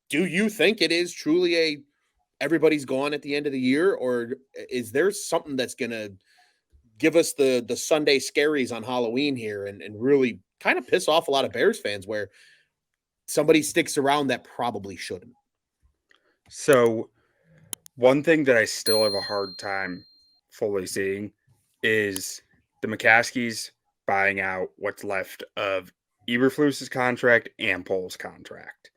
do you think it is truly a everybody's gone at the end of the year, or is there something that's going to give us the Sunday scaries on Halloween here and really kind of piss off a lot of Bears fans where somebody sticks around that probably shouldn't? So, one thing that I still have a hard time fully seeing is the McCaskies buying out what's left of Eberflus's contract and Pole's contract.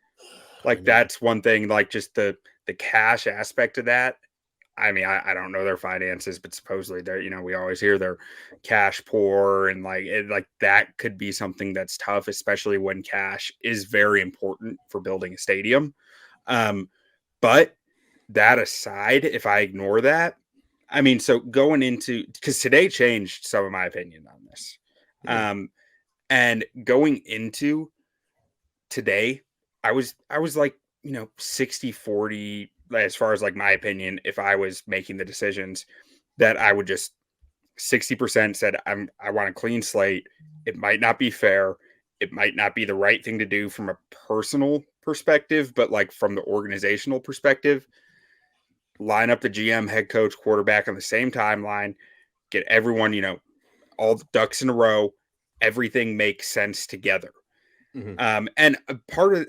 I Like know. that's one thing. Like just the cash aspect of that. I mean, I don't know their finances, but supposedly they're we always hear they're cash poor and like that could be something that's tough, especially when cash is very important for building a stadium. Um, but that aside, if I ignore that, I mean, so going into because today changed some of my opinion on this. Mm, Um, and going into today, I was like, 60-40 as far as like my opinion, if I was making the decisions that I would just 60% said I want a clean slate. It might not be fair. It might not be the right thing to do from a personal perspective, but like from the organizational perspective, line up the GM, head coach, quarterback on the same timeline, get everyone, all the ducks in a row, everything makes sense together. mhm. And a part of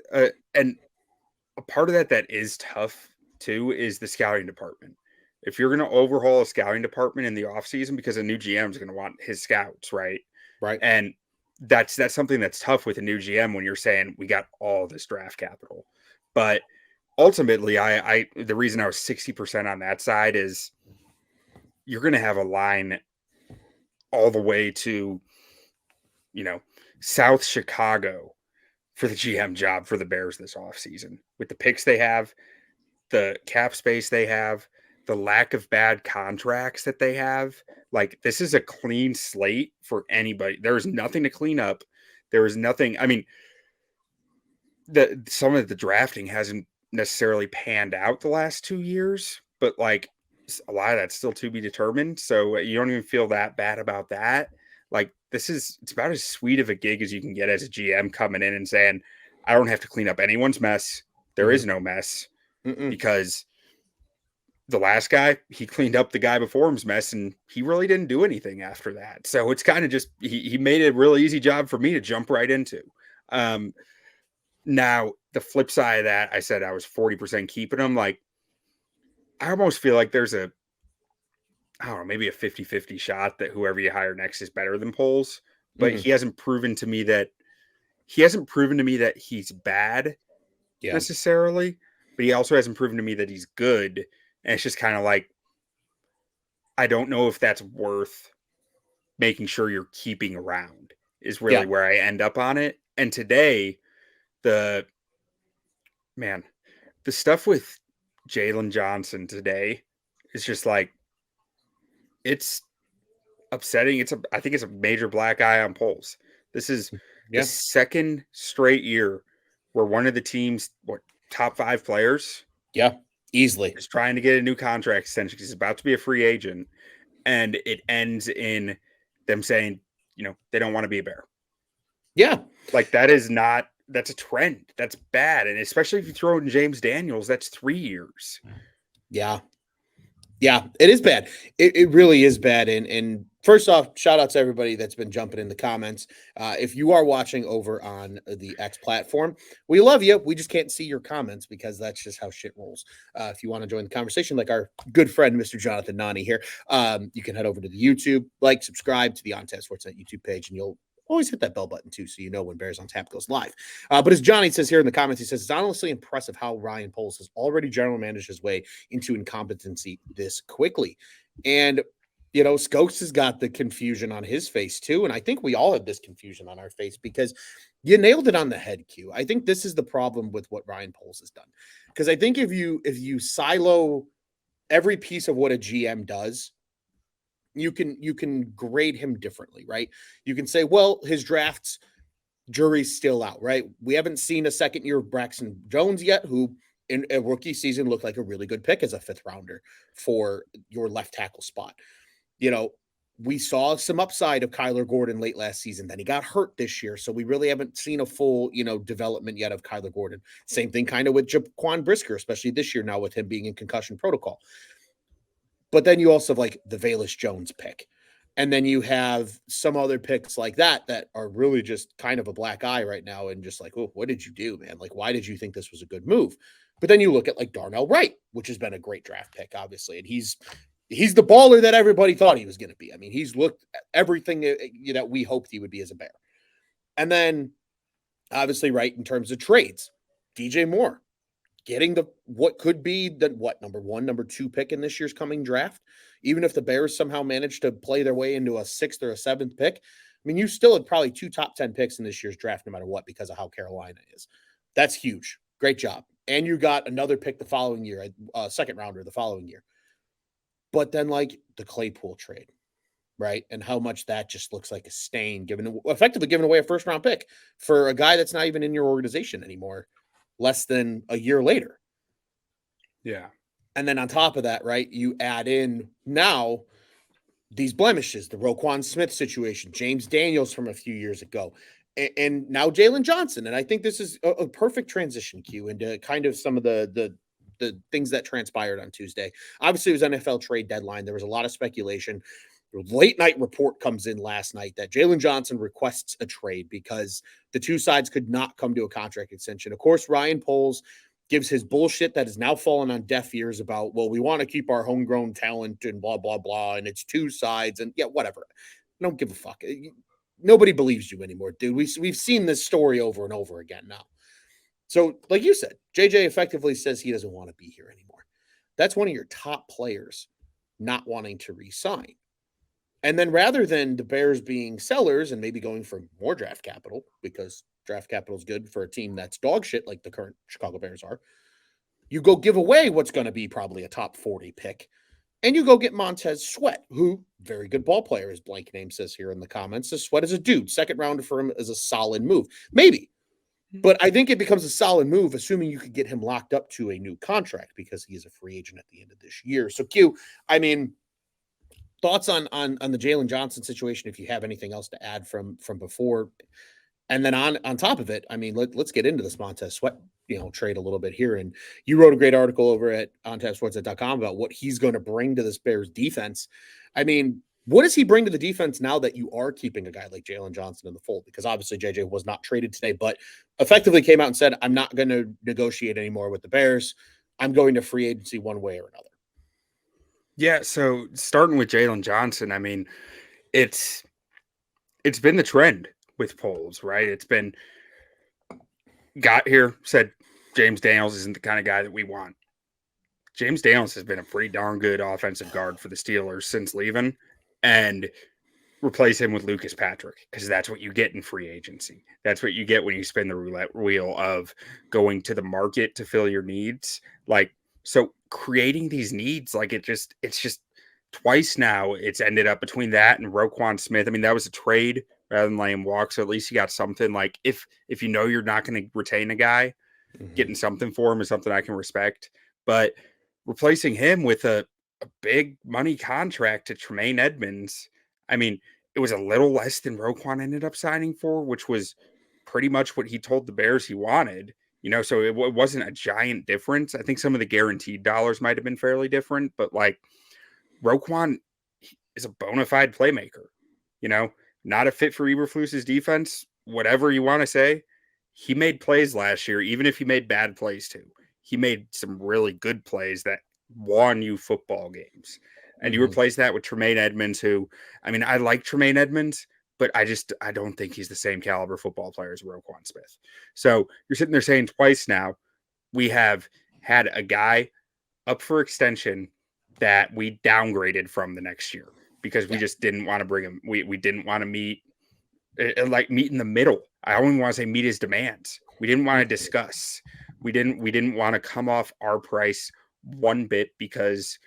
that is tough too is the scouting department. If you're going to overhaul a scouting department in the offseason because a new GM is going to want his scouts, right? Right. And that's something that's tough with a new GM when you're saying we got all this draft capital. But ultimately, I the reason I was 60% on that side is you're going to have a line all the way to, you know, South Chicago for the GM job for the Bears this offseason with the picks they have, the cap space they have, the lack of bad contracts that they have. Like this is a clean slate for anybody. There is nothing to clean up. There is nothing. I mean, some of the drafting hasn't necessarily panned out the last 2 years, but like a lot of that's still to be determined. So you don't even feel that bad about that. Like it's about as sweet of a gig as you can get as a GM coming in and saying, I don't have to clean up anyone's mess. There Mhm. is no mess Mm-mm. because the last guy, he cleaned up the guy before him's mess and he really didn't do anything after that. So it's kind of just, he made a real easy job for me to jump right into. Um, Now, the flip side of that, I said I was 40% keeping him. Like, I almost feel like there's I don't know, maybe a 50-50 shot that whoever you hire next is better than Poles. But Mhm. he hasn't proven to me that he's bad Yeah. necessarily, but he also hasn't proven to me that he's good. And it's just kind of like, I don't know if that's worth making sure you're keeping around, is really Yeah. where I end up on it. And today, the man, the stuff with Jaylon Johnson today is just like it's upsetting. I think it's a major black eye on polls. This is the Yeah. second straight year where one of the team's top five players Yeah. Easily. is trying to get a new contract extension because he's about to be a free agent, and it ends in them saying, they don't want to be a Bear. Yeah. Like that's a trend. That's bad, and especially if you throw in James Daniels, that's 3 years. Yeah. Yeah, it is bad. It really is bad. And first off, shout out to everybody that's been jumping in the comments. If you are watching over on the X platform, we love you. We just can't see your comments because that's just how shit rolls. If you want to join the conversation, like our good friend Mr. Jonathan Nani here, you can head over to the YouTube, like, subscribe to the On Tap Sportsnet YouTube page, and you'll always hit that bell button too, so you know when Bears on Tap goes live. But as Johnny says here in the comments, he says it's honestly impressive how Ryan Poles has already general managed his way into incompetency this quickly. And Skokes has got the confusion on his face too. And I think we all have this confusion on our face because you nailed it on the head, Q. I think this is the problem with what Ryan Poles has done. Because I think if you silo every piece of what a GM does, you can grade him differently, right? You can say, well, his drafts jury's still out, right? We haven't seen a second year of Braxton Jones yet, who in a rookie season looked like a really good pick as a fifth rounder for your left tackle spot. You know, we saw some upside of Kyler Gordon late last season. Then he got hurt this year. So we really haven't seen a full, development yet of Kyler Gordon. Same thing kind of with Jaquan Brisker, especially this year now with him being in concussion protocol. But then you also have like the Velus Jones pick. And then you have some other picks like that are really just kind of a black eye right now. And just like, oh, what did you do, man? Like, why did you think this was a good move? But then you look at like Darnell Wright, which has been a great draft pick, obviously. And he's the baller that everybody thought he was going to be. I mean, he's looked at everything that we hoped he would be as a Bear. And then obviously, right, in terms of trades, DJ Moore getting what could be the number 1, number 2 pick in this year's coming draft. Even if the Bears somehow managed to play their way into a 6th or a 7th pick, I mean, you still had probably 2 top 10 picks in this year's draft, no matter what, because of how Carolina is. That's huge. Great job. And you got another pick the following year, a second rounder the following year. But then like the Claypool trade, right? And how much that just looks like a stain, effectively giving away a first round pick for a guy that's not even in your organization anymore, less than a year later. Yeah. And then on top of that, right, you add in now these blemishes, the Roquan Smith situation, James Daniels from a few years ago, and now Jaylon Johnson. And I think this is a perfect transition, Q, into kind of some of the things that transpired on Tuesday. Obviously, it was NFL trade deadline. There was a lot of speculation. Late night report comes in last night that Jaylon Johnson requests a trade because the two sides could not come to a contract extension. Of course, Ryan Poles gives his bullshit that has now fallen on deaf ears about, well, we want to keep our homegrown talent and blah, blah, blah. And it's two sides and yeah, whatever. I don't give a fuck. Nobody believes you anymore, dude. We've seen this story over and over again now. So like you said, JJ effectively says he doesn't want to be here anymore. That's one of your top players not wanting to re-sign. And then rather than the Bears being sellers and maybe going for more draft capital, because draft capital is good for a team that's dog shit like the current Chicago Bears are, you go give away what's going to be probably a top 40 pick. And you go get Montez Sweat, who, very good ball player, his blank name says here in the comments. So Sweat is a dude. Second rounder for him is a solid move. Maybe. But I think it becomes a solid move, assuming you could get him locked up to a new contract because he is a free agent at the end of this year. So Q, I mean, thoughts on the Jaylon Johnson situation, if you have anything else to add from before. And then on top of it, I mean, let's get into this Montez Sweat, trade a little bit here. And you wrote a great article over at ontapsports.com about what he's going to bring to this Bears defense. I mean, what does he bring to the defense now that you are keeping a guy like Jaylon Johnson in the fold? Because obviously JJ was not traded today, but effectively came out and said, I'm not going to negotiate anymore with the Bears. I'm going to free agency one way or another. Yeah, so starting with Jaylon Johnson, I mean, it's been the trend with polls, right? It's been got here, said James Daniels isn't the kind of guy that we want. James Daniels has been a pretty darn good offensive guard for the Steelers since leaving, and replace him with Lucas Patrick because that's what you get in free agency. That's what you get when you spin the roulette wheel of going to the market to fill your needs. Like, so creating these needs, like it's just twice now it's ended up between that and Roquan Smith. I mean, that was a trade rather than letting him walk. So at least you got something. Like if you know you're not going to retain a guy, getting something for him is something I can respect. But replacing him with a big money contract to Tremaine Edmonds, I mean, it was a little less than Roquan ended up signing for, which was pretty much what he told the Bears he wanted. So it wasn't a giant difference. I think some of the guaranteed dollars might have been fairly different, but like Roquan is a bona fide playmaker, not a fit for Eberflus's defense, whatever you want to say. He made plays last year, even if he made bad plays too. He made some really good plays that won you football games. And you replace that with Tremaine Edmonds, who, I mean, I like Tremaine Edmonds, but I don't think he's the same caliber football player as Roquan Smith. So you're sitting there saying twice now, we have had a guy up for extension that we downgraded from the next year because we just didn't want to bring him. We didn't want to meet in the middle. I only want to say meet his demands. We didn't want to discuss. We didn't want to come off our price one bit because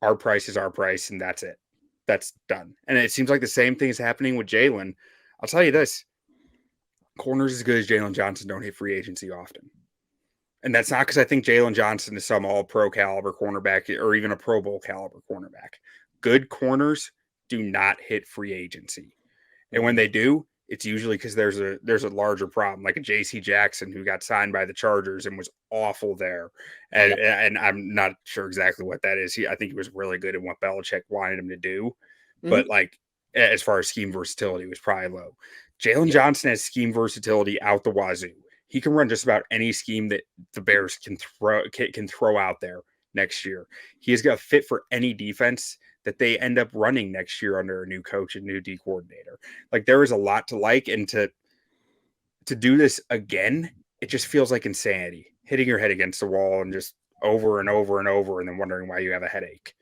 our price is our price, and that's it. That's done. And it seems like the same thing is happening with Jaylon. I'll tell you this. Corners as good as Jaylon Johnson don't hit free agency often. And that's not because I think Jaylon Johnson is some all-pro caliber cornerback or even a Pro Bowl caliber cornerback. Good corners do not hit free agency. And when they do, it's usually because there's a larger problem, like a JC Jackson who got signed by the Chargers and was awful there. And I'm not sure exactly what that is. I think he was really good at what Belichick wanted him to do. But like as far as scheme versatility, it was probably low. Jaylon Johnson has scheme versatility out the wazoo. He can run just about any scheme that the Bears can throw out there next year. He has got fit for any defense that they end up running next year under a new coach and new D coordinator. Like there is a lot to like, and to do this again, it just feels like insanity, hitting your head against the wall and just over and over and over, and then wondering why you have a headache.